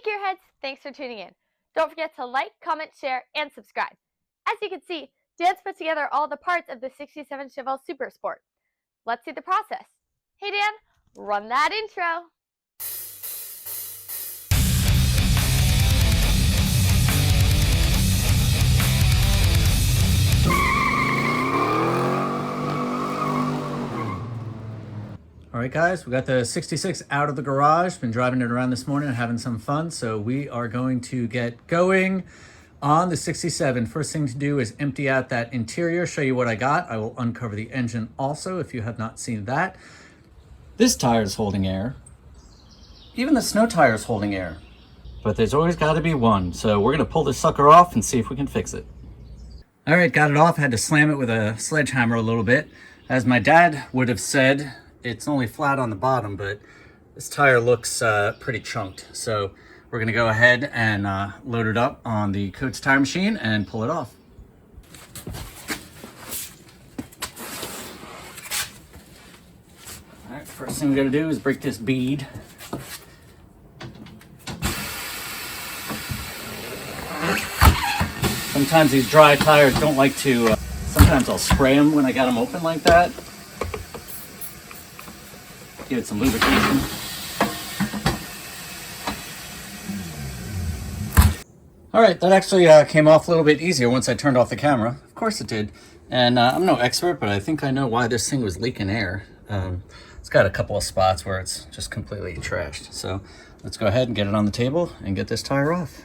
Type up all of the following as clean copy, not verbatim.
gearheads, thanks for tuning in. Don't forget to like, comment, share, and subscribe. As you can see, Dan's put together all the parts of the 67 Chevelle Super Sport. Let's see the process. Hey Dan, run that intro. All right, guys, we got the 66 out of the garage. Been driving it around this morning and having some fun. So we are going to get going on the 67. First thing to do is empty out that interior, show you what I got. I will uncover the engine also if you have not seen that. This tire is holding air. Even the snow tire is holding air. But there's always got to be one. So we're going to pull this sucker off and see if we can fix it. All right, got it off. Had to slam it with a sledgehammer a little bit. As my dad would have said, it's only flat on the bottom, but this tire looks pretty chunked. So we're gonna go ahead and load it up on the Coates tire machine and pull it off. All right, first thing we gotta do is break this bead. Sometimes these dry tires don't like to, sometimes I'll spray them when I got them open like that. Give it some lubrication. All right, that actually came off a little bit easier once I turned off the camera. Of course it did. And I'm no expert, but I think I know why this thing was leaking air. It's got a couple of spots where it's just completely trashed. So let's go ahead and get it on the table and get this tire off.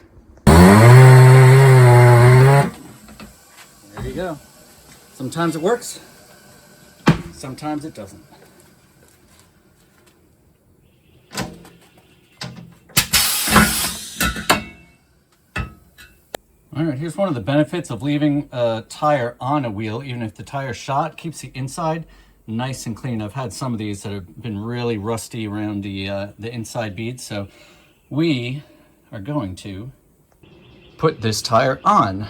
There you go. Sometimes it works, sometimes it doesn't. All right, here's one of the benefits of leaving a tire on a wheel. Even if the tire's shot, keeps the inside nice and clean. I've had some of these that have been really rusty around the inside beads. So we are going to put this tire on.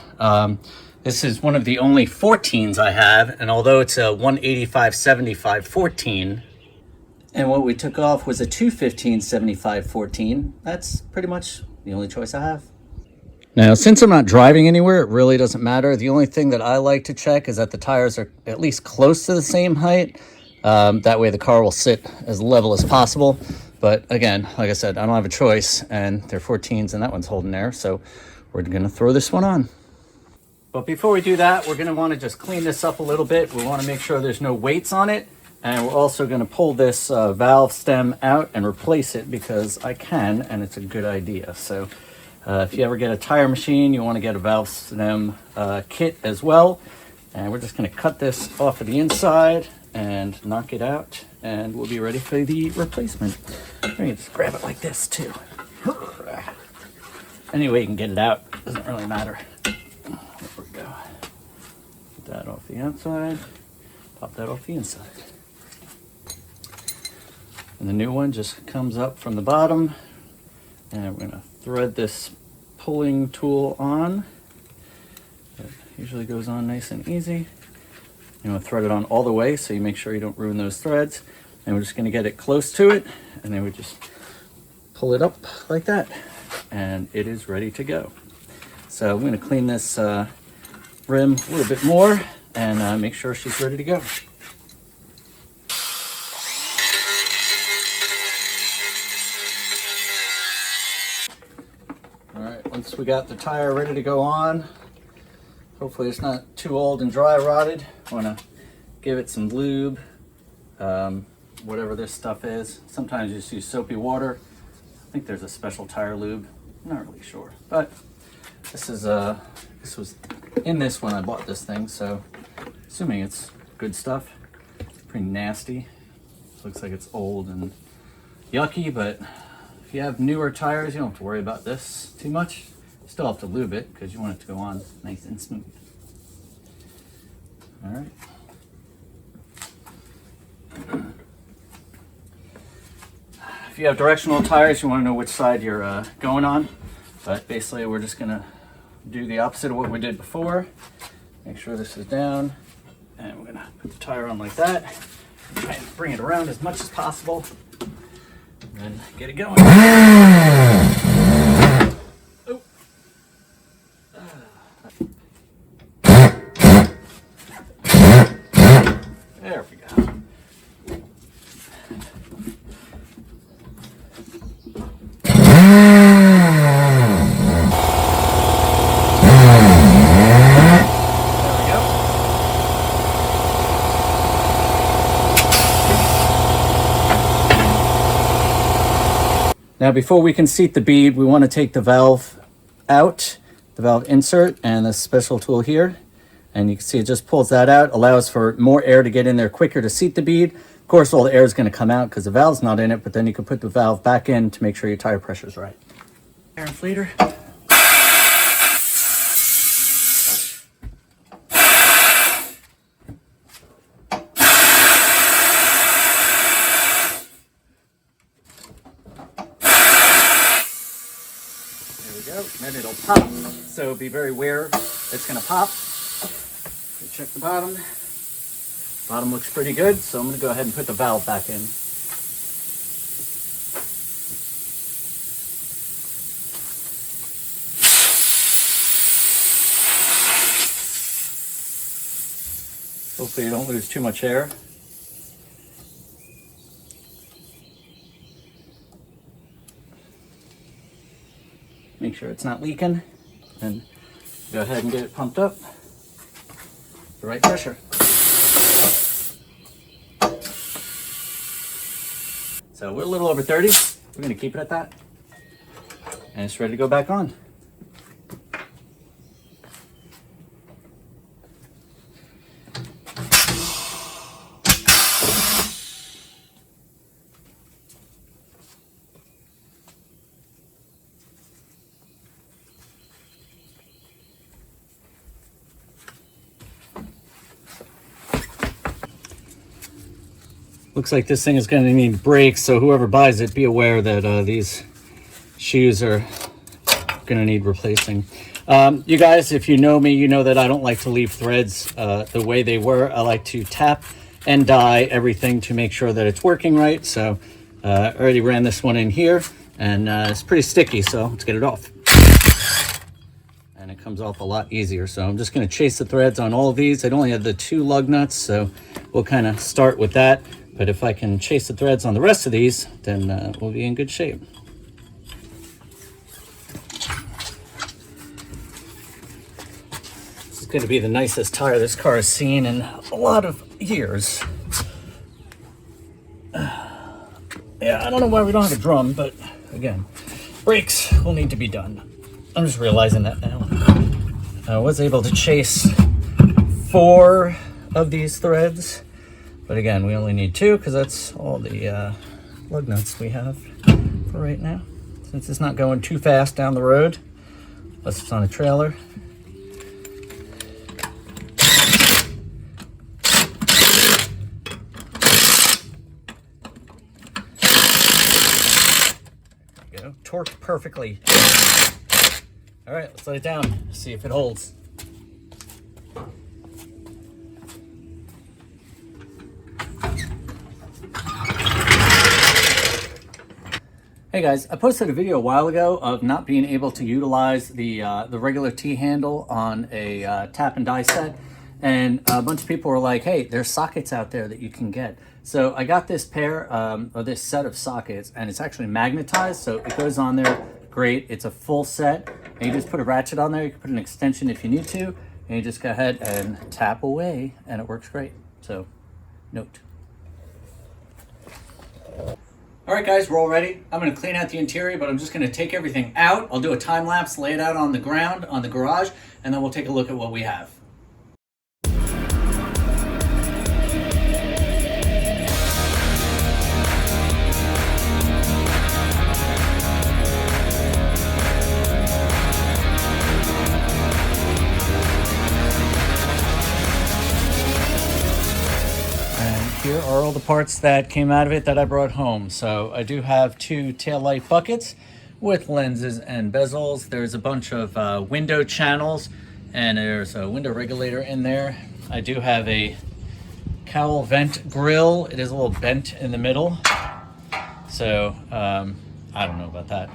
This is one of the only 14s I have, and although it's a 185/75 14, and what we took off was a 215/75 14, that's pretty much the only choice I have. Now, since I'm not driving anywhere, it really doesn't matter. The only thing that I like to check is that the tires are at least close to the same height. That way the car will sit as level as possible. But again, like I said, I don't have a choice, and they're 14s and that one's holding air. So we're gonna throw this one on. But before we do that, we're gonna wanna just clean this up a little bit. We wanna make sure there's no weights on it. And we're also gonna pull this valve stem out and replace it because I can, and it's a good idea. So if you ever get a tire machine, you want to get a valve stem kit as well. And we're just going to cut this off of the inside and knock it out, and we'll be ready for the replacement. You can just grab it like this too. Any way you can get it out, doesn't really matter. There we go. Get that off the outside, pop that off the inside. And the new one just comes up from the bottom, and we're going to thread this pulling tool on. It usually goes on nice and easy. You want to thread it on all the way so you make sure you don't ruin those threads. And we're just going to get it close to it, and then we just pull it up like that, and it is ready to go. So I'm going to clean this rim a little bit more and make sure she's ready to go. Once we got the tire ready to go on, hopefully it's not too old and dry rotted. I want to give it some lube, whatever this stuff is. Sometimes you just use soapy water. I think there's a special tire lube. I'm not really sure, but this was in this when I bought this thing, so assuming it's good stuff. It's pretty nasty. Looks like it's old and yucky, but if you have newer tires, you don't have to worry about this too much. You still have to lube it because you want it to go on nice and smooth. All right. If you have directional tires, you want to know which side you're going on. But basically, we're just going to do the opposite of what we did before. Make sure this is down. And we're going to put the tire on like that. Try and bring it around as much as possible. And get it going. Now before we can seat the bead, we want to take the valve out, the valve insert, and this special tool here. And you can see it just pulls that out, allows for more air to get in there quicker to seat the bead. Of course, all the air is going to come out because the valve's not in it, but then you can put the valve back in to make sure your tire pressure is right. Air inflator. There we go, and then it'll pop. So be very aware it's going to pop. Check the bottom. Bottom looks pretty good, so I'm going to go ahead and put the valve back in. Hopefully you don't lose too much air. Make sure it's not leaking, and go ahead and get it pumped up. The right pressure. So we're a little over 30. We're going to keep it at that. And it's ready to go back on. Looks like this thing is going to need brakes, so whoever buys it, be aware that these shoes are going to need replacing. You guys, if you know me, you know that I don't like to leave threads the way they were. I like to tap and dye everything to make sure that it's working right. So I already ran this one in here, and it's pretty sticky, so let's get it off. And it comes off a lot easier. So I'm just going to chase the threads on all of these. I only have the 2 lug nuts, so we'll kind of start with that. But if I can chase the threads on the rest of these, then we'll be in good shape. This is going to be the nicest tire this car has seen in a lot of years. Yeah, I don't know why we don't have a drum, but again, brakes will need to be done. I'm just realizing that now. I was able to chase 4 of these threads. But again, we only need 2 because that's all the lug nuts we have for right now. Since it's not going too fast down the road, unless it's on a trailer. There you go, torqued perfectly. All right, let's let it down, see if it holds. Hey guys, I posted a video a while ago of not being able to utilize the regular T-handle on a tap and die set, and a bunch of people were like, hey, there's sockets out there that you can get. So I got this pair, or this set of sockets, and it's actually magnetized, so it goes on there great. It's a full set, and you just put a ratchet on there. You can put an extension if you need to, and you just go ahead and tap away, and it works great. So, note. All right, guys, we're all ready. I'm going to clean out the interior, but I'm just going to take everything out. I'll do a time lapse, lay it out on the ground, on the garage, and then we'll take a look at what we have. Here are all the parts that came out of it that I brought home. So I do have 2 taillight buckets with lenses and bezels. There's a bunch of window channels, and there's a window regulator in there. I do have a cowl vent grill. It is a little bent in the middle. So I don't know about that.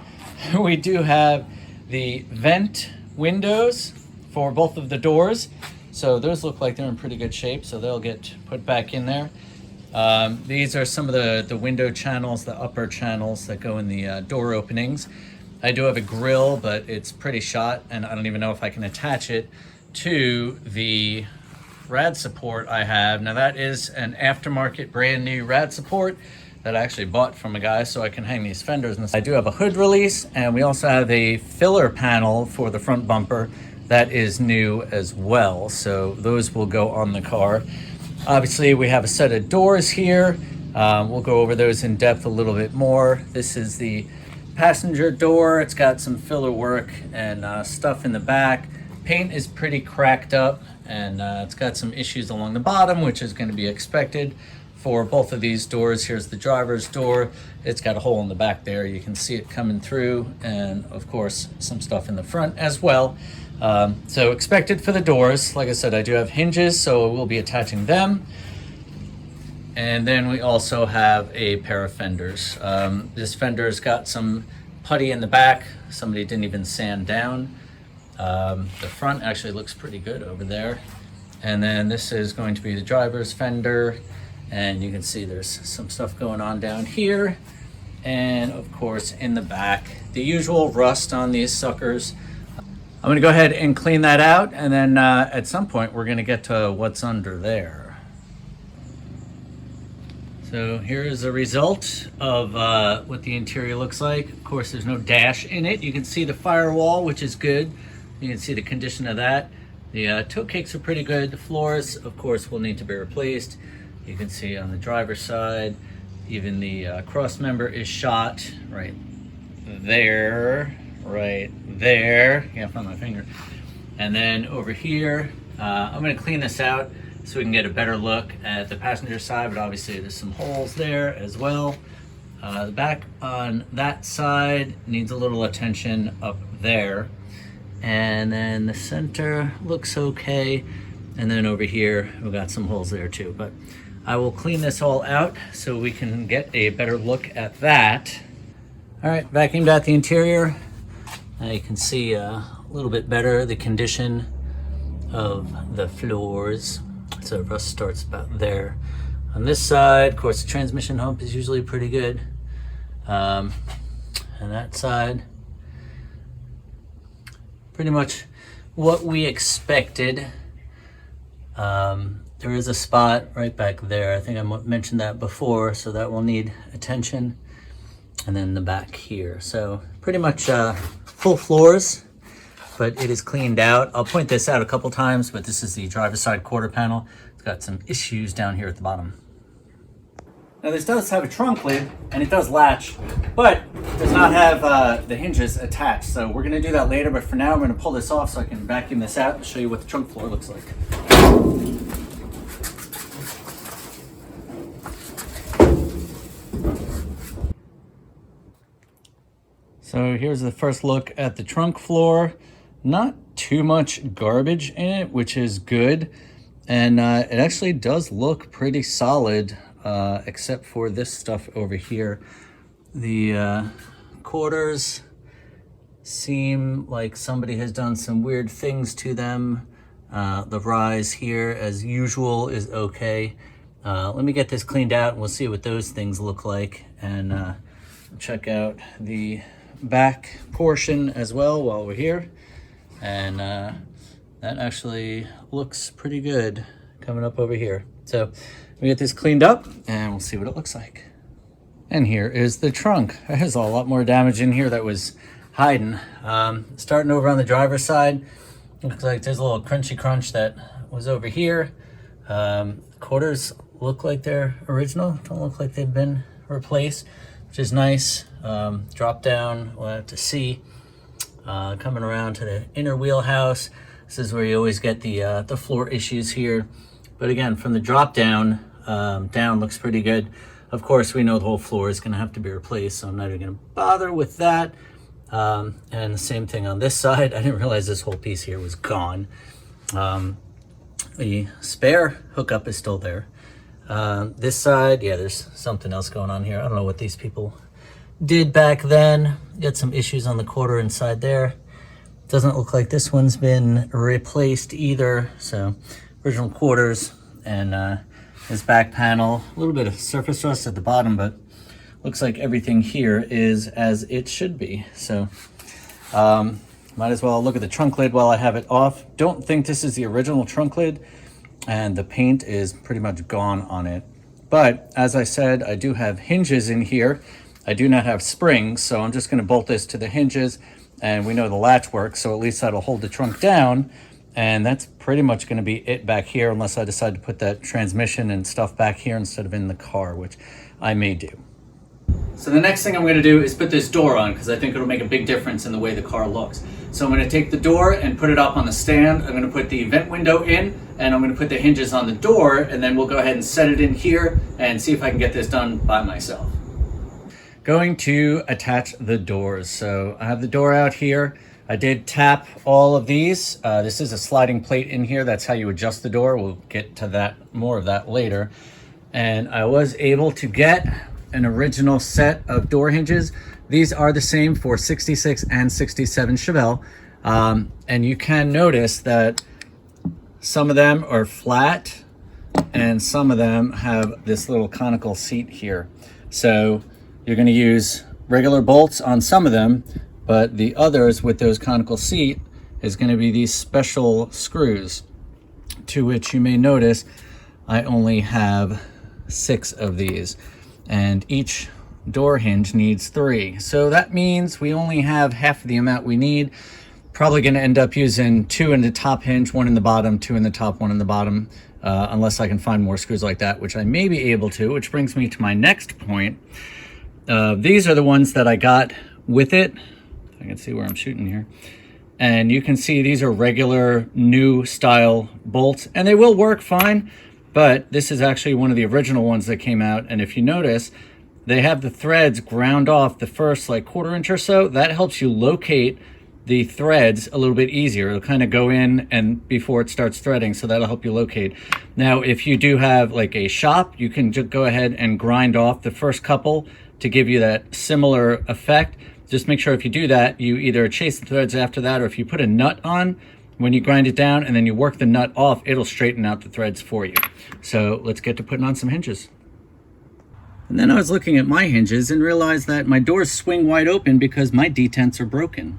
We do have the vent windows for both of the doors. So those look like they're in pretty good shape, so they'll get put back in there. These are some of the window channels, the upper channels that go in the door openings. I do have a grill, but it's pretty shot, and I don't even know if I can attach it to the rad support I have. Now that is an aftermarket brand new rad support. that I actually bought from a guy so I can hang these fenders. And I do have a hood release, and we also have a filler panel for the front bumper that is new as well. So those will go on the car. Obviously, we have a set of doors here. We'll go over those in depth a little bit more. This is the passenger door. It's got some filler work and stuff in the back. Paint is pretty cracked up, and it's got some issues along the bottom, which is going to be expected for both of these doors. Here's the driver's door. It's got a hole in the back there. You can see it coming through, and of course some stuff in the front as well. So expected for the doors. Like I said, I do have hinges, so we'll be attaching them. And then we also have a pair of fenders. This fender's got some putty in the back. Somebody didn't even sand down. The front actually looks pretty good over there. And then this is going to be the driver's fender. And you can see there's some stuff going on down here. And of course in the back, the usual rust on these suckers. I'm gonna go ahead and clean that out, and then at some point we're gonna get to what's under there. So here's a result of what the interior looks like. Of course, there's no dash in it. You can see the firewall, which is good. You can see the condition of that. The toe cakes are pretty good. The floors, of course, will need to be replaced. You can see on the driver's side, even the cross member is shot right there. Right there. Can't find my finger. And then over here, I'm going to clean this out so we can get a better look at the passenger side, but obviously there's some holes there as well. The back on that side needs a little attention up there. And then the center looks okay. And then over here, we've got some holes there too. But I will clean this all out so we can get a better look at that. All right, vacuumed out the interior. Now you can see a little bit better the condition of the floors. So rust starts about there. On this side, of course, the transmission hump is usually pretty good. And that side, pretty much what we expected. There is a spot right back there. I think I mentioned that before, so that will need attention. And then the back here. So pretty much full floors, but it is cleaned out. I'll point this out a couple times, but this is the driver's side quarter panel. It's got some issues down here at the bottom. Now this does have a trunk lid, and it does latch, but it does not have the hinges attached. So we're gonna do that later, but for now I'm gonna pull this off so I can vacuum this out and show you what the trunk floor looks like. So here's the first look at the trunk floor. Not too much garbage in it, which is good. And it actually does look pretty solid, except for this stuff over here. The quarters seem like somebody has done some weird things to them. The rise here, as usual, is okay. Let me get this cleaned out and we'll see what those things look like. And check out the back portion as well while we're here. And that actually looks pretty good coming up over here. So we get this cleaned up and we'll see what it looks like. And here is the trunk. There's a lot more damage in here that was hiding. Starting over on the driver's side, looks like there's a little crunchy crunch that was over here. Quarters look like they're original, don't look like they've been replaced, which is nice. Drop down, we'll have to see. Coming around to the inner wheelhouse, this is where you always get the floor issues here. But again, from the drop down, down looks pretty good. Of course, we know the whole floor is gonna have to be replaced, so I'm not even gonna bother with that. And the same thing on this side. I didn't realize this whole piece here was gone. The spare hookup is still there. This side, yeah, there's something else going on here. I don't know what these people did back then. Got some issues on the quarter inside there. Doesn't look like this one's been replaced either. So original quarters and this back panel, a little bit of surface rust at the bottom, but looks like everything here is as it should be. So might as well look at the trunk lid while I have it off. Don't think this is the original trunk lid, and the paint is pretty much gone on it. But as I said, I do have hinges in here. I do not have springs, so I'm just going to bolt this to the hinges, and we know the latch works, so at least that'll hold the trunk down. And that's pretty much going to be it back here, unless I decide to put that transmission and stuff back here instead of in the car, which I may do. So the next thing I'm going to do is put this door on, because I think it'll make a big difference in the way the car looks. So I'm going to take the door and put it up on the stand. I'm going to put the vent window in, and I'm going to put the hinges on the door, and then we'll go ahead and set it in here and see if I can get this done by myself. Going to attach the doors. So I have the door out here. I did tap all of these. This is a sliding plate in here. That's how you adjust the door. We'll get to that, more of that later. And I was able to get an original set of door hinges. These are the same for 66 and 67 Chevelle. And you can notice that some of them are flat and some of them have this little conical seat here. So you're going to use regular bolts on some of them, but the others with those conical seat is going to be these special screws, to which you may notice I only have 6 of these, and each door hinge needs 3. So that means we only have half of the amount we need. Probably going to end up using 2 in the top hinge, 1 in the bottom, 2 in the top, 1 in the bottom, unless I can find more screws like that, which I may be able to, which brings me to my next point. These are the ones that I got with it. I can see where I'm shooting here. And you can see these are regular new style bolts, and they will work fine, but this is actually one of the original ones that came out. And if you notice, they have the threads ground off the first like 1/4 inch or so. That helps you locate the threads a little bit easier. It'll kind of go in and before it starts threading, so that'll help you locate. Now, if you do have like a shop, you can just go ahead and grind off the first couple to give you that similar effect. Just make sure if you do that, you either chase the threads after that, or if you put a nut on when you grind it down and then you work the nut off, it'll straighten out the threads for you. So let's get to putting on some hinges. And then I was looking at my hinges and realized that my doors swing wide open because my detents are broken.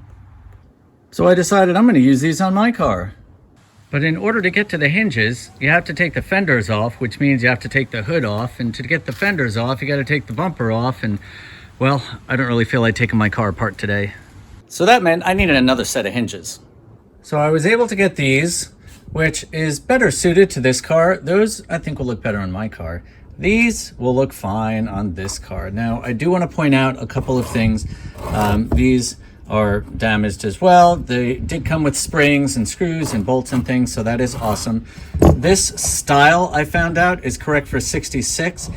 So I decided I'm going to use these on my car. But in order to get to the hinges, you have to take the fenders off, which means you have to take the hood off. And to get the fenders off, you got to take the bumper off. And well, I don't really feel like taking my car apart today. So that meant I needed another set of hinges. So I was able to get these, which is better suited to this car. Those I think will look better on my car. These will look fine on this car. Now, I do want to point out a couple of things. These are damaged as well. They did come with springs and screws and bolts and things, so that is awesome. This style I found out is correct for 66.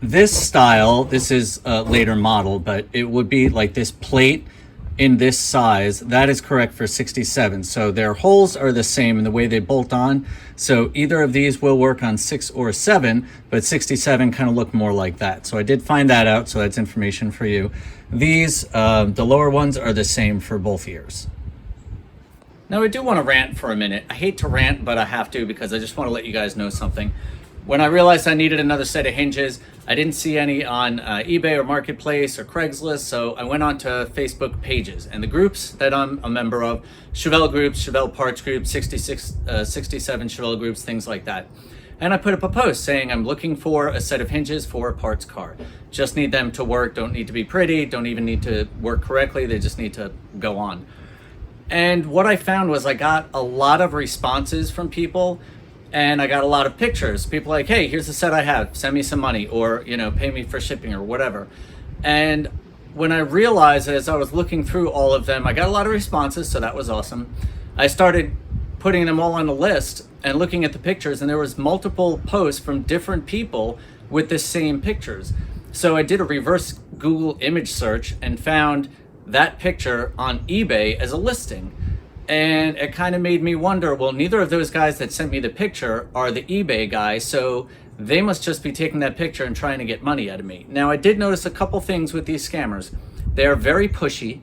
This style, this is a later model, but it would be like this plate in this size. That is correct for 67. So their holes are the same in the way they bolt on. So either of these will work on 6 or 7, but 67 kind of look more like that. So I did find that out, so that's information for you. These, the lower ones are the same for both ears. Now I do want to rant for a minute. I hate to rant, but I have to because I just want to let you guys know something. When I realized I needed another set of hinges, I didn't see any on eBay or Marketplace or Craigslist, so I went on to Facebook pages and the groups that I'm a member of, Chevelle groups, Chevelle parts groups, 66, 67 Chevelle groups, things like that. And I put up a post saying I'm looking for a set of hinges for a parts car. Just need them to work, don't need to be pretty, don't even need to work correctly, they just need to go on. And what I found was I got a lot of responses from people, and I got a lot of pictures. People like, hey, here's the set I have, send me some money, or, you know, pay me for shipping or whatever. And when I realized as I was looking through all of them, I got a lot of responses, so that was awesome. I started putting them all on a list and looking at the pictures, and there was multiple posts from different people with the same pictures. So I did a reverse Google image search and found that picture on eBay as a listing. And it kind of made me wonder, well, neither of those guys that sent me the picture are the eBay guys, so they must just be taking that picture and trying to get money out of me. Now, I did notice a couple things with these scammers. They're very pushy.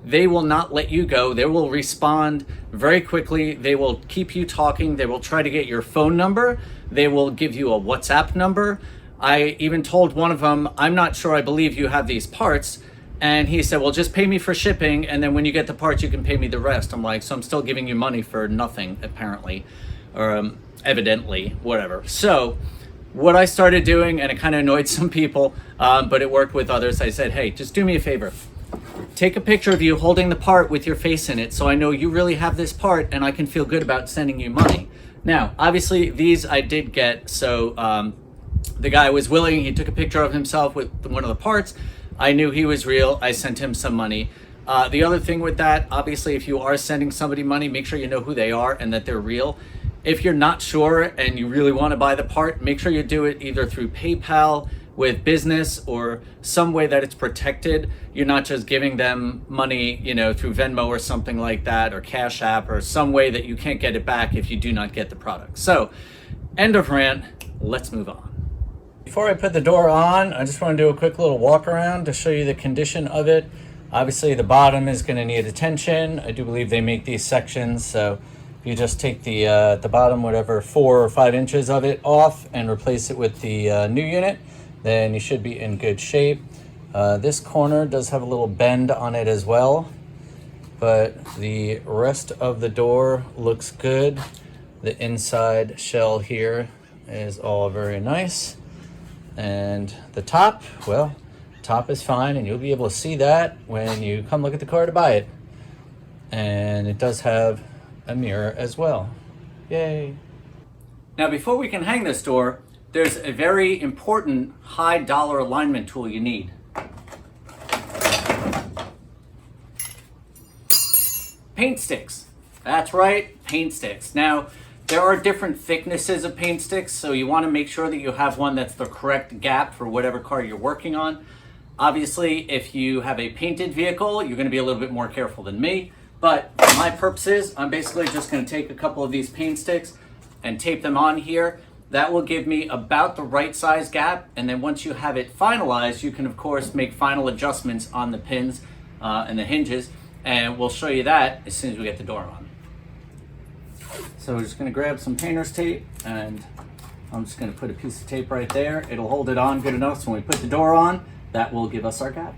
They will not let you go. They will respond very quickly. They will keep you talking. They will try to get your phone number. They will give you a WhatsApp number. I even told one of them, I'm not sure I believe you have these parts. And he said, well, just pay me for shipping, and then when you get the parts, you can pay me the rest. I'm like, so I'm still giving you money for nothing, apparently, or evidently, whatever. So what I started doing, and it kind of annoyed some people, but it worked with others. I said, hey, just do me a favor. Take a picture of you holding the part with your face in it so I know you really have this part and I can feel good about sending you money. Now, obviously, these I did get, so the guy was willing. He took a picture of himself with one of the parts. I knew he was real. I sent him some money. The other thing with that, obviously, if you are sending somebody money, make sure you know who they are and that they're real. If you're not sure and you really want to buy the part, make sure you do it either through PayPal with business or some way that it's protected. You're not just giving them money, you know, through Venmo or something like that, or Cash App, or some way that you can't get it back if you do not get the product. So, end of rant. Let's move on. Before I put the door on, I just want to do a quick little walk around to show you the condition of it. Obviously, the bottom is going to need attention. I do believe they make these sections, so you just take the bottom, whatever, 4 or 5 inches of it off and replace it with the new unit, then you should be in good shape. This corner does have a little bend on it as well, but the rest of the door looks good. The inside shell here is all very nice. And the top, well, top is fine, and you'll be able to see that when you come look at the car to buy it. And it does have a mirror as well. Yay. Now, before we can hang this door, there's a very important high dollar alignment tool you need. Paint sticks. That's right, paint sticks. Now, there are different thicknesses of paint sticks, so you want to make sure that you have one that's the correct gap for whatever car you're working on. Obviously, if you have a painted vehicle, you're going to be a little bit more careful than me. But for my purposes, I'm basically just going to take a couple of these paint sticks and tape them on here. That will give me about the right size gap. And then once you have it finalized, you can, of course, make final adjustments on the pins and the hinges. And we'll show you that as soon as we get the door on. So we're just going to grab some painter's tape, and I'm just going to put a piece of tape right there. It'll hold it on good enough so when we put the door on, that will give us our gap.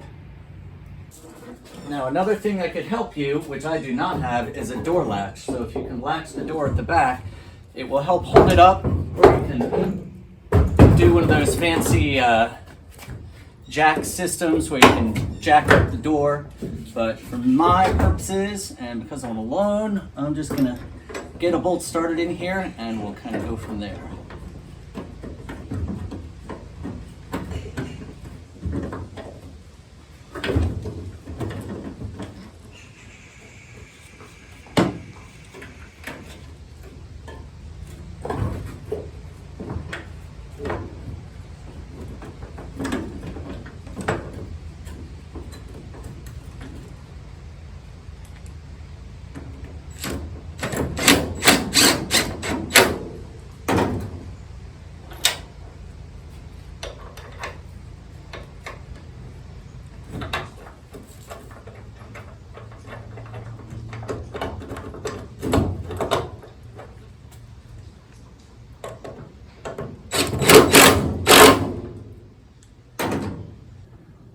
Now, another thing that could help you, which I do not have, is a door latch. So if you can latch the door at the back, it will help hold it up, or you can do one of those fancy jack systems where you can jack up the door. But for my purposes, and because I'm alone, I'm just going to get a bolt started in here, and we'll kind of go from there.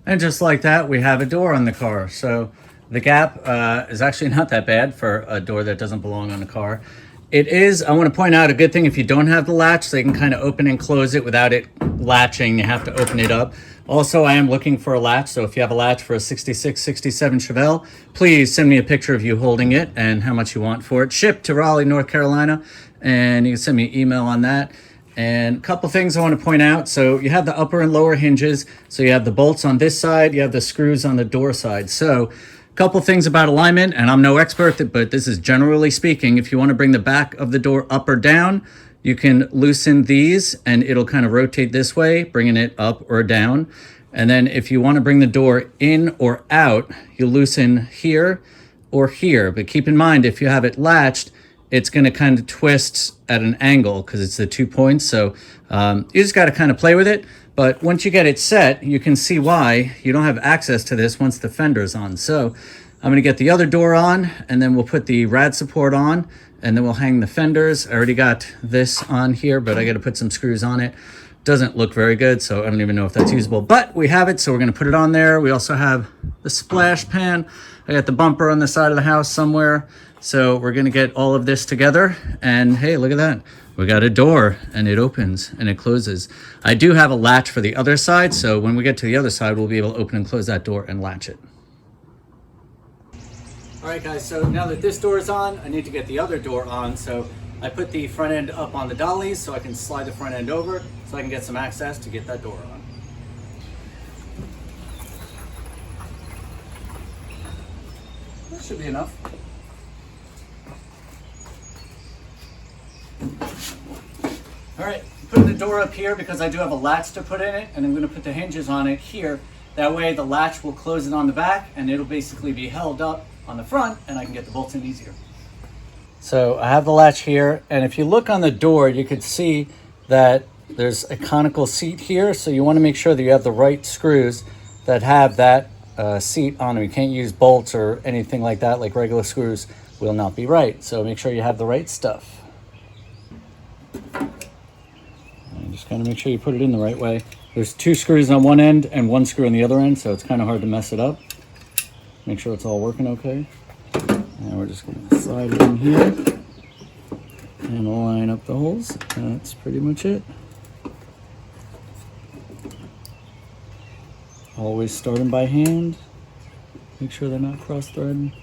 And just like that, we have a door on the car. So the gap is actually not that bad for a door that doesn't belong on a car. It is, I want to point out, a good thing if you don't have the latch, so you can kind of open and close it without it latching. You have to open it up. Also, I am looking for a latch, so if you have a latch for a 66, 67 Chevelle, please send me a picture of you holding it and how much you want for it. Shipped to Raleigh, North Carolina, and you can send me an email on that. And a couple things I want to point out. So you have the upper and lower hinges. So you have the bolts on this side, you have the screws on the door side. So a couple things about alignment, and I'm no expert, but this is generally speaking. If you want to bring the back of the door up or down, you can loosen these and it'll kind of rotate this way, bringing it up or down. And then if you want to bring the door in or out, you loosen here or here. But keep in mind, if you have it latched, it's going to kind of twist at an angle because it's the 2 points. So you just got to kind of play with it. But once you get it set, you can see why you don't have access to this once the fender's on. So I'm going to get the other door on, and then we'll put the rad support on, and then we'll hang the fenders. I already got this on here, but I got to put some screws on it. Doesn't look very good, so I don't even know if that's usable. But we have it, so we're going to put it on there. We also have the splash pan. I got the bumper on the side of the house somewhere. So we're going to get all of this together, and hey, look at that. we got a door, and it opens and it closes. I do have a latch for the other side, so when we get to the other side, we'll be able to open and close that door and latch it. All right, guys, so now that this door is on, I need to get the other door on. So I put the front end up on the dollies so I can slide the front end over so I can get some access to get that door on. That should be enough. All right, putting the door up here because I do have a latch to put in it, and I'm going to put the hinges on it here. That way the latch will close it on the back and it'll basically be held up on the front and I can get the bolts in easier. So I have the latch here, and if you look on the door, you could see that there's a conical seat here. So you want to make sure that you have the right screws that have that seat on them. You can't use bolts or anything like that, like regular screws will not be right. So make sure you have the right stuff. And just kind of make sure you put it in the right way. There's 2 screws on one end and 1 screw on the other end, so it's kind of hard to mess it up. Make sure it's all working okay. And we're just going to slide it in here and line up the holes. That's pretty much it. Always starting by hand. Make sure they're not cross-threading.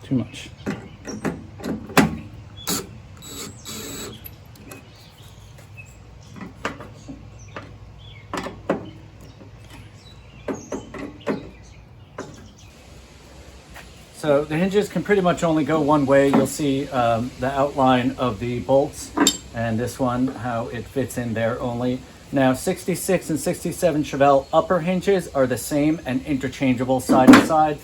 Too much. So the hinges can pretty much only go one way. You'll see the outline of the bolts, and this one, how it fits in there only. Now 66 and 67 Chevelle upper hinges are the same and interchangeable side to side.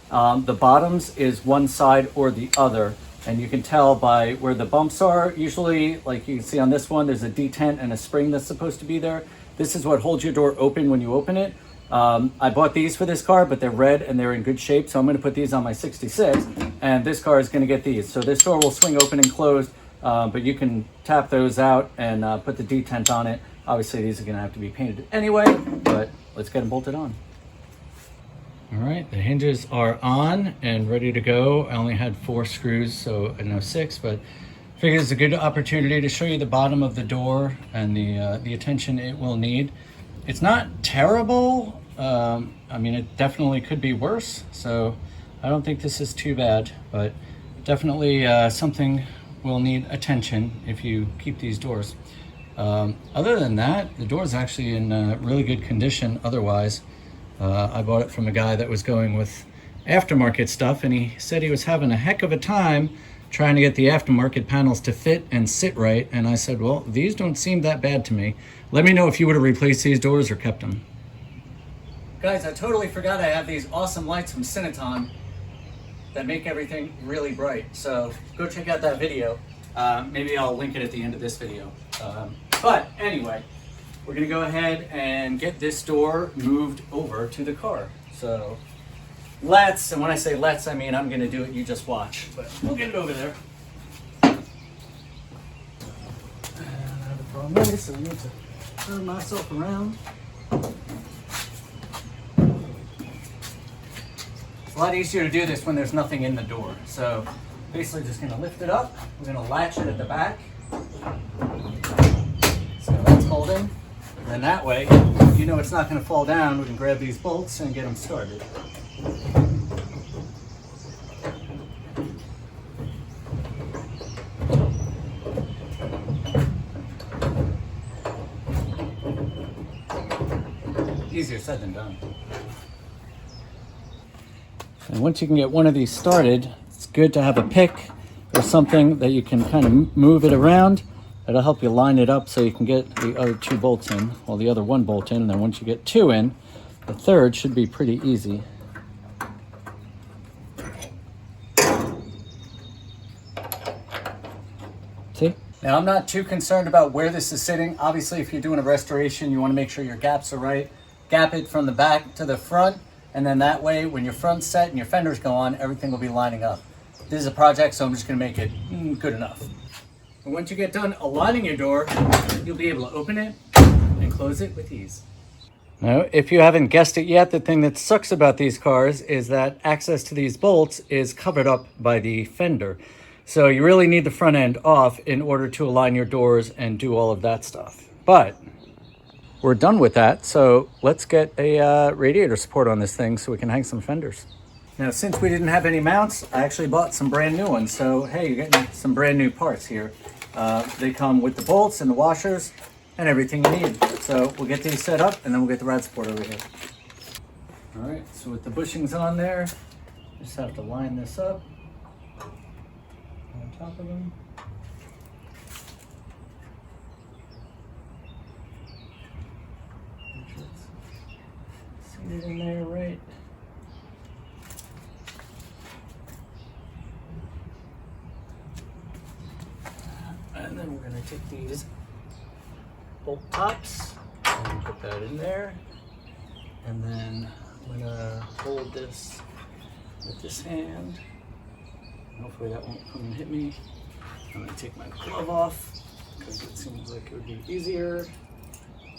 The bottoms is one side or the other, and you can tell by where the bumps are. Usually, like you can see on this one, there's a detent and a spring that's supposed to be there. This is what holds your door open when you open it. I bought these for this car, but they're red and they're in good shape, so I'm going to put these on my 66, and this car is going to get these. So this door will swing open and closed, but you can tap those out and put the detent on it. Obviously, these are going to have to be painted anyway, but let's get them bolted on. All right, the hinges are on and ready to go. I only had 4 screws, so I know 6, but I figured it's a good opportunity to show you the bottom of the door and the attention it will need. It's not terrible. I mean, it definitely could be worse, so I don't think this is too bad, but definitely something will need attention if you keep these doors. Other than that, the door is actually in really good condition otherwise. I bought it from a guy that was going with aftermarket stuff, and he said he was having a heck of a time trying to get the aftermarket panels to fit and sit right. And I said, well, these don't seem that bad to me. Let me know if you would have replaced these doors or kept them. Guys, I totally forgot I have these awesome lights from Cineton that make everything really bright. So go check out that video. Maybe I'll link it at the end of this video. But anyway, we're gonna go ahead and get this door moved over to the car. So let's, and when I say let's, I mean I'm gonna do it, you just watch. But we'll get it over there. And I have a problem, so I need to turn myself around. It's a lot easier to do this when there's nothing in the door. So basically just gonna lift it up. We're gonna latch it at the back. So that's holding. And then that way, you know it's not going to fall down. We can grab these bolts and get them started. Easier said than done. And once you can get one of these started, it's good to have a pick or something that you can kind of move it around. It'll help you line it up so you can get the other 2 bolts in, well, the other 1 bolt in, and then once you get 2 in, the third should be pretty easy. See? Now, I'm not too concerned about where this is sitting. Obviously, if you're doing a restoration, you want to make sure your gaps are right. gap it from the back to the front, and then that way when your front's set and your fenders go on, everything will be lining up. This is a project, so I'm just gonna make it good enough. And once you get done aligning your door, you'll be able to open it and close it with ease. Now, if you haven't guessed it yet, the thing that sucks about these cars is that access to these bolts is covered up by the fender. So you really need the front end off in order to align your doors and do all of that stuff. But we're done with that, so let's get a radiator support on this thing so we can hang some fenders. Now, since we didn't have any mounts, I actually bought some brand new ones. So, hey, you're getting some brand new parts here. They come with the bolts and the washers and everything you need. So we'll get these set up and then we'll get the rad support over here. All right, so with the bushings on there, just have to line this up on top of them. Make sure it's seated in there right. And then we're gonna take these bolt tops and put that in there. And then I'm gonna hold this with this hand. Hopefully that won't come and hit me. I'm gonna take my glove off because it seems like it would be easier.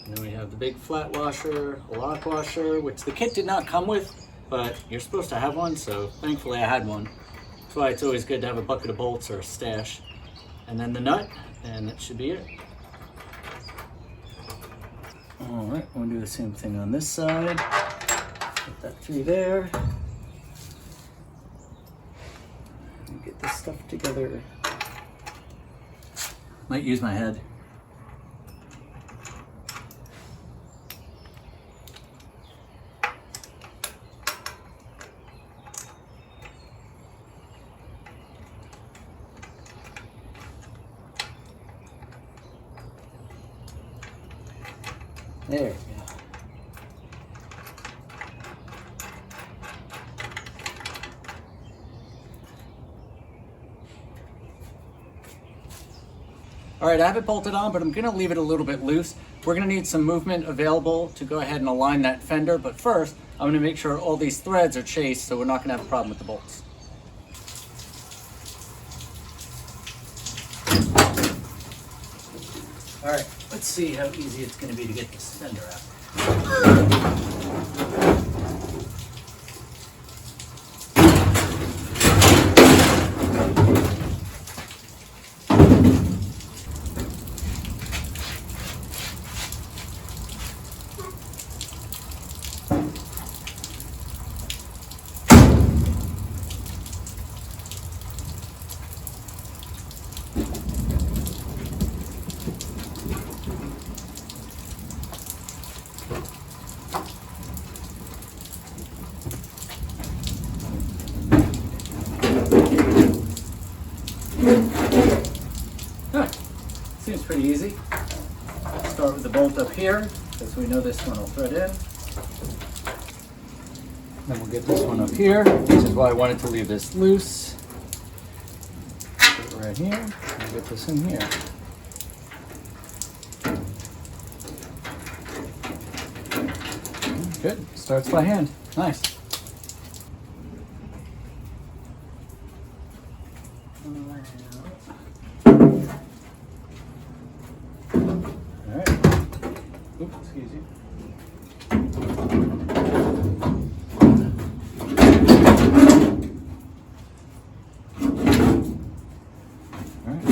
And then we have the big flat washer, a lock washer, which the kit did not come with, but you're supposed to have one, so thankfully I had one. That's why it's always good to have a bucket of bolts or a stash. And then the nut, and that should be it. All right, I'm gonna do the same thing on this side. Put that through there. And get this stuff together. Might use my head. There we go. All right, I have it bolted on, but I'm gonna leave it a little bit loose. We're gonna need some movement available to go ahead and align that fender, but first, I'm gonna make sure all these threads are chased so we're not gonna have a problem with the bolts. All right, let's see how easy it's gonna be to get this fender out. Seems pretty easy. Start with the bolt up here, because we know this one will thread in. Then we'll get this one up here, which is why I wanted to leave this loose. Put it right here, and get this in here. Good, starts by hand, nice. Excuse you. All right.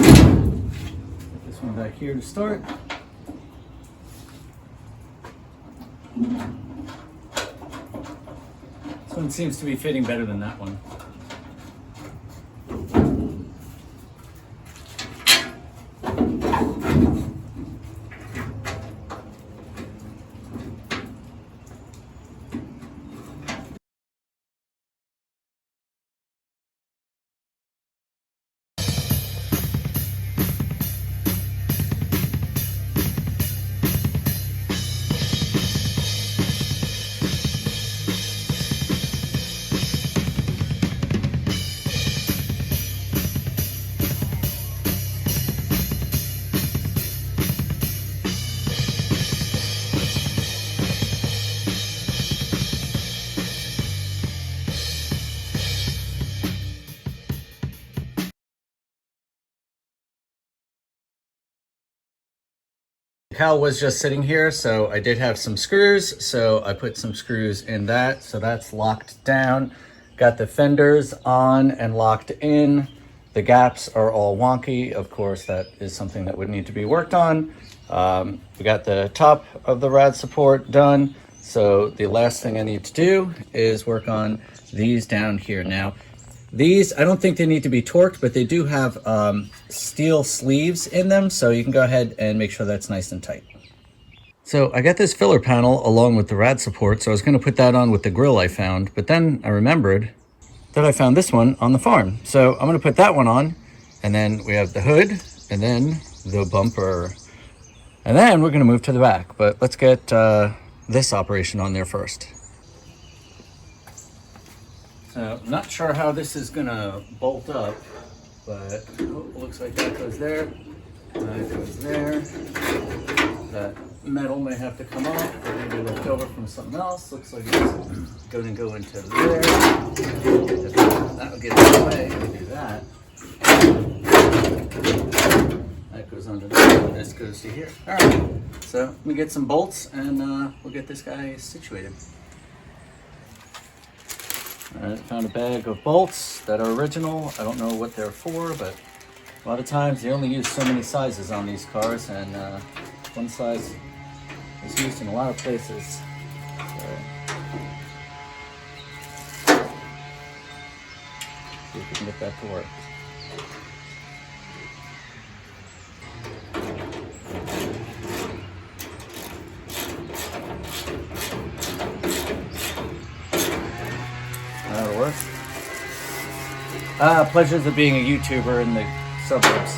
Put this one back here to start. This one seems to be fitting better than that one. Cal was just sitting here, so I did have some screws, so I put some screws in that, so that's locked down. Got the fenders on and locked in. The gaps are all wonky. Of course, that is something that would need to be worked on. We got the top of the rad support done, so the last thing I need to do is work on these down here. Now, these, I don't think they need to be torqued, but they do have steel sleeves in them, so you can go ahead and make sure that's nice and tight. So I got this filler panel along with the rad support, so I was going to put that on with the grill I found, but then I remembered that I found this one on the farm. So I'm going to put that one on, and then we have the hood, and then the bumper. And then we're going to move to the back, but let's get this operation on there first. So I'm not sure how this is gonna bolt up, but looks like that goes there, that goes there. That metal may have to come off, or maybe left over from something else. Looks like it's going to go into there. That'll get out of the way. We do that. That goes under there. This goes to here. All right. So let me get some bolts, and we'll get this guy situated. All right, found a bag of bolts that are original. I don't know what they're for, but a lot of times they only use so many sizes on these cars, and one size is used in a lot of places. See if we can get that to work. That'll work. Pleasures of being a YouTuber in the suburbs.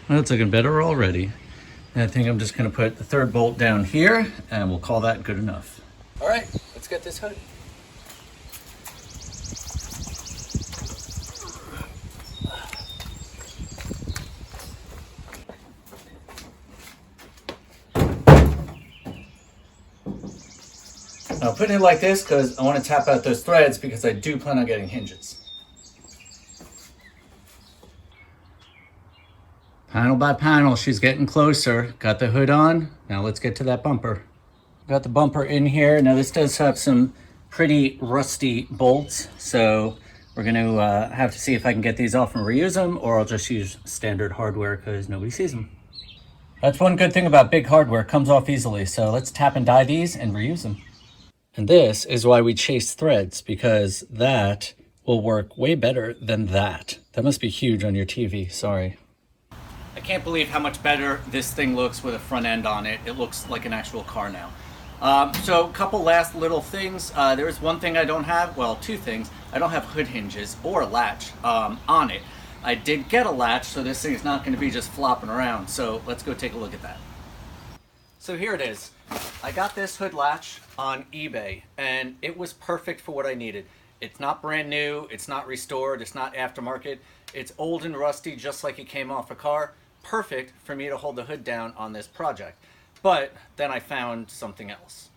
Well, it's looking better already. And I think I'm just going to put the third bolt down here, and we'll call that good enough. All right, let's get this hood. I'm putting it like this because I want to tap out those threads, because I do plan on getting hinges. Panel by panel, she's getting closer. Got the hood on. Now let's get to that bumper. Got the bumper in here. Now this does have some pretty rusty bolts, so we're going to have to see if I can get these off and reuse them, or I'll just use standard hardware because nobody sees them. That's one good thing about big hardware, it comes off easily. So let's tap and die these and reuse them. And this is why we chase threads, because that will work way better than that. That must be huge on your TV, sorry. I can't believe how much better this thing looks with a front end on it. It looks like an actual car now. So a couple last little things. There is one thing I don't have, well, two things. I don't have hood hinges or a latch on it. I did get a latch, so this thing is not going to be just flopping around. So let's go take a look at that. So here it is. I got this hood latch on eBay, and it was perfect for what I needed. It's not brand new, it's not restored, it's not aftermarket. It's old and rusty, just like it came off a car. Perfect for me to hold the hood down on this project. But then I found something else.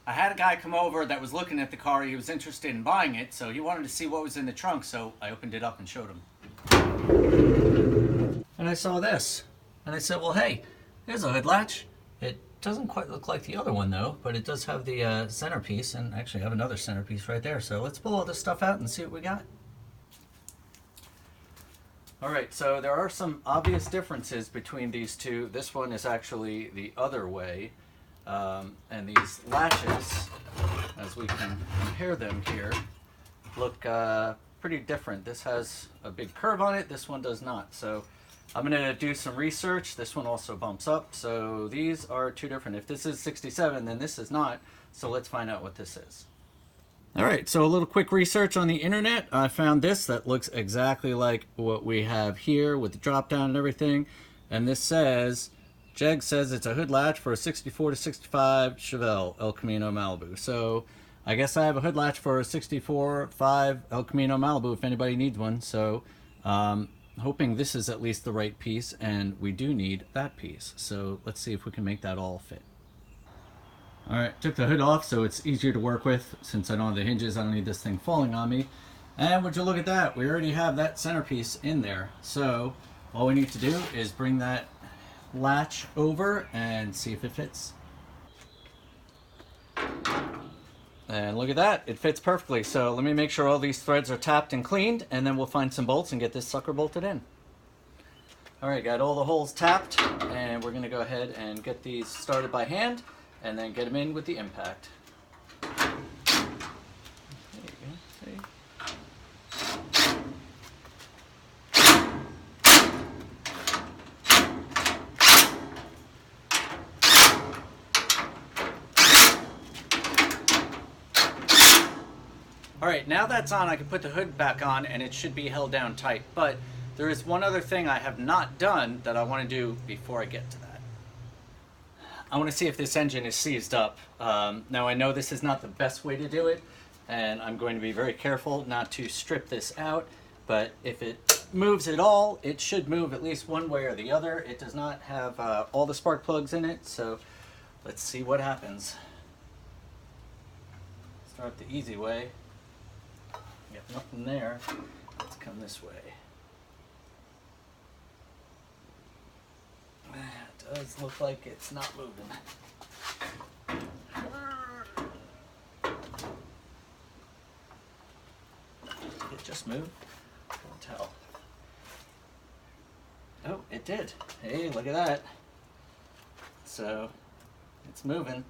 I had a guy come over that was looking at the car. He was interested in buying it, so he wanted to see what was in the trunk, so I opened it up and showed him. And I saw this, and I said, well, hey, here's a hood latch. It doesn't quite look like the other one though, but it does have the centerpiece, and actually I have another centerpiece right there. So let's pull all this stuff out and see what we got. All right, so there are some obvious differences between these two. This one is actually the other way, and these latches, as we can compare them here, look pretty different. This has a big curve on it, this one does not. So I'm going to do some research. This one also bumps up, so these are two different. If this is 67, then this is not, so let's find out what this is. All right, so a little quick research on the internet. I found this that looks exactly like what we have here with the drop down and everything. And this says, Jeg says it's a hood latch for a 64 to 65 Chevelle El Camino Malibu. So I guess I have a hood latch for a 64.5 El Camino Malibu if anybody needs one. So hoping this is at least the right piece, and we do need that piece. So let's see if we can make that all fit. All right, took the hood off so it's easier to work with. Since I don't have the hinges, I don't need this thing falling on me. And would you look at that, we already have that centerpiece in there. So all we need to do is bring that latch over and see if it fits. And look at that, it fits perfectly. So let me make sure all these threads are tapped and cleaned, and then we'll find some bolts and get this sucker bolted in. All right, got all the holes tapped, and we're gonna go ahead and get these started by hand and then get them in with the impact. There you go, see? All right, now that's on, I can put the hood back on and it should be held down tight. But there is one other thing I have not done that I want to do before I get to that. I want to see if this engine is seized up. Now I know this is not the best way to do it, and I'm going to be very careful not to strip this out, but if it moves at all, it should move at least one way or the other. It does not have all the spark plugs in it, so let's see what happens. Start the easy way. Got nothing there. Let's come this way. It does look like it's not moving. Did it just move? Can't tell. Oh, it did. Hey, look at that. So, it's moving.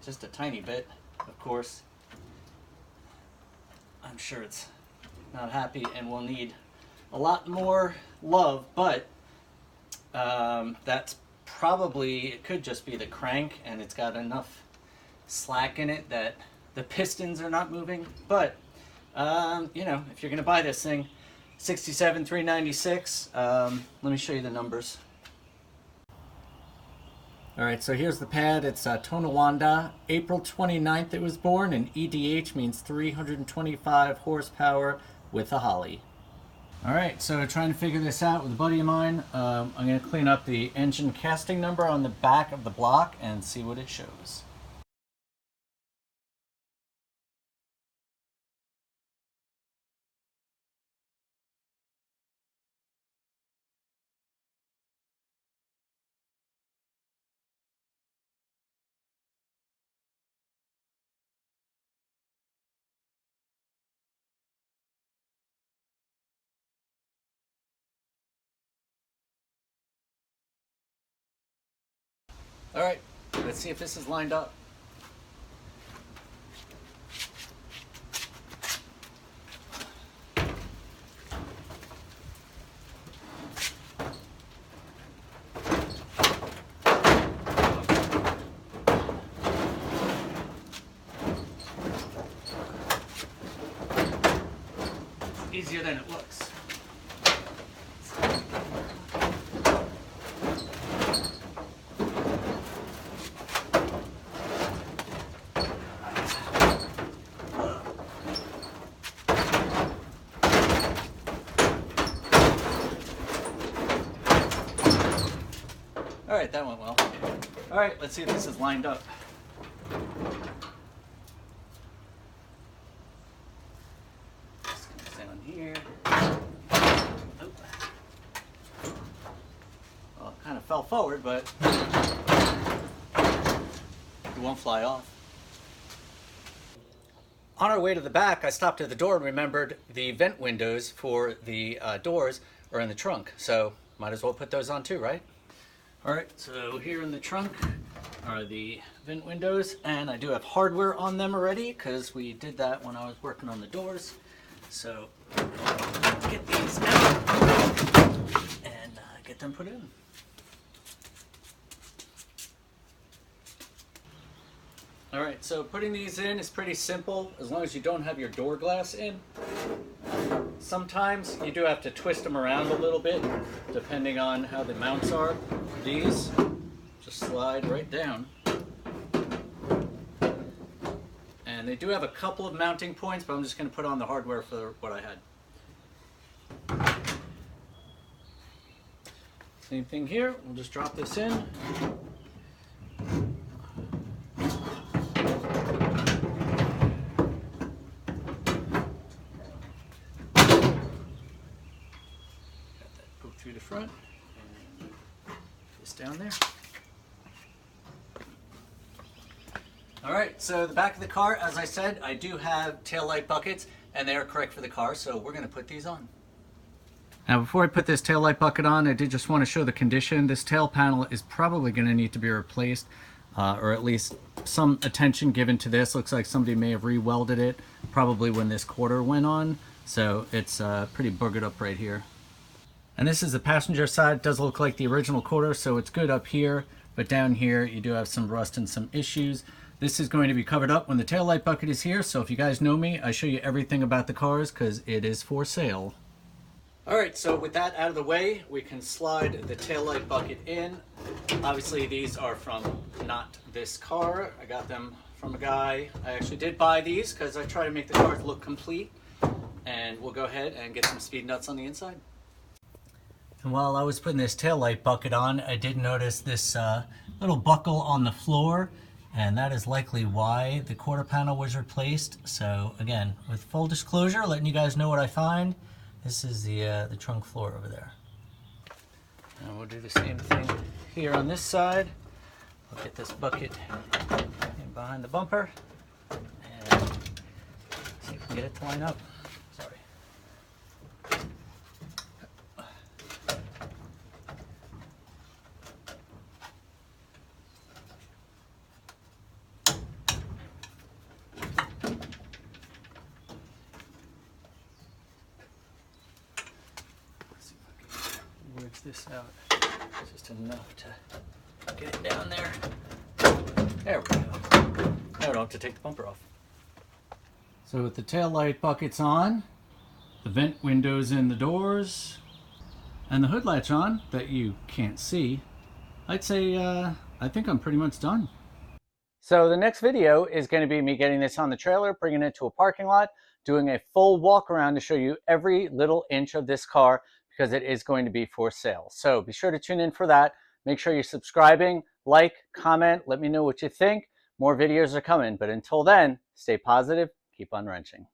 Just a tiny bit, of course. I'm sure it's not happy and will need a lot more love, but that's probably, it could just be the crank and it's got enough slack in it that the pistons are not moving. But you know, if you're gonna buy this thing, $67,396. Let me show you the numbers. All right, so here's the pad. It's Tonawanda. April 29th it was born, and EDH means 325 horsepower with a Holly. All right, so trying to figure this out with a buddy of mine. I'm gonna clean up the engine casting number on the back of the block and see what it shows. All right, let's see if this is lined up. It's easier than it looks. All right, that went well. All right, let's see if this is lined up. This comes down here. Oh. Well, it kind of fell forward, but it won't fly off. On our way to the back, I stopped at the door and remembered the vent windows for the doors are in the trunk. So might as well put those on too, right? All right, so here in the trunk are the vent windows, and I do have hardware on them already because we did that when I was working on the doors. So let's get these out and get them put in. All right, so putting these in is pretty simple as long as you don't have your door glass in. Sometimes you do have to twist them around a little bit depending on how the mounts are. These just slide right down. And they do have a couple of mounting points, but I'm just going to put on the hardware for what I had. Same thing here, we'll just drop this in. front. And this down there. All right, so the back of the car, as I said, I do have taillight buckets, and they are correct for the car, so we're gonna put these on. Now, before I put this taillight bucket on, I did just want to show the condition. This tail panel is probably gonna need to be replaced, or at least some attention given to this. Looks like somebody may have re-welded it, probably when this quarter went on, so it's pretty boogered up right here. And this is the passenger side. It does look like the original quarter, so it's good up here, but down here you do have some rust and some issues. This is going to be covered up when the taillight bucket is here, so if you guys know me, I show you everything about the cars because it is for sale. All right, so with that out of the way, we can slide the taillight bucket in. Obviously, these are from not this car. I got them from a guy. I actually did buy these because I try to make the cars look complete. And we'll go ahead and get some speed nuts on the inside. And while I was putting this taillight bucket on, I did notice this little buckle on the floor. And that is likely why the quarter panel was replaced. So again, with full disclosure, letting you guys know what I find, this is the trunk floor over there. And we'll do the same thing here on this side. I'll get this bucket in behind the bumper and see if we can get it to line up. Sorry. Works this out just enough to get it down there. There we go. Now I don't have to take the bumper off. So with the taillight buckets on, the vent windows in the doors, and the hood latch on that you can't see, I'd say I think I'm pretty much done. So the next video is going to be me getting this on the trailer, bringing it to a parking lot, doing a full walk around to show you every little inch of this car, because it is going to be for sale. So be sure to tune in for that. Make sure you're subscribing, like, comment, let me know what you think. More videos are coming, but until then, stay positive, keep on wrenching.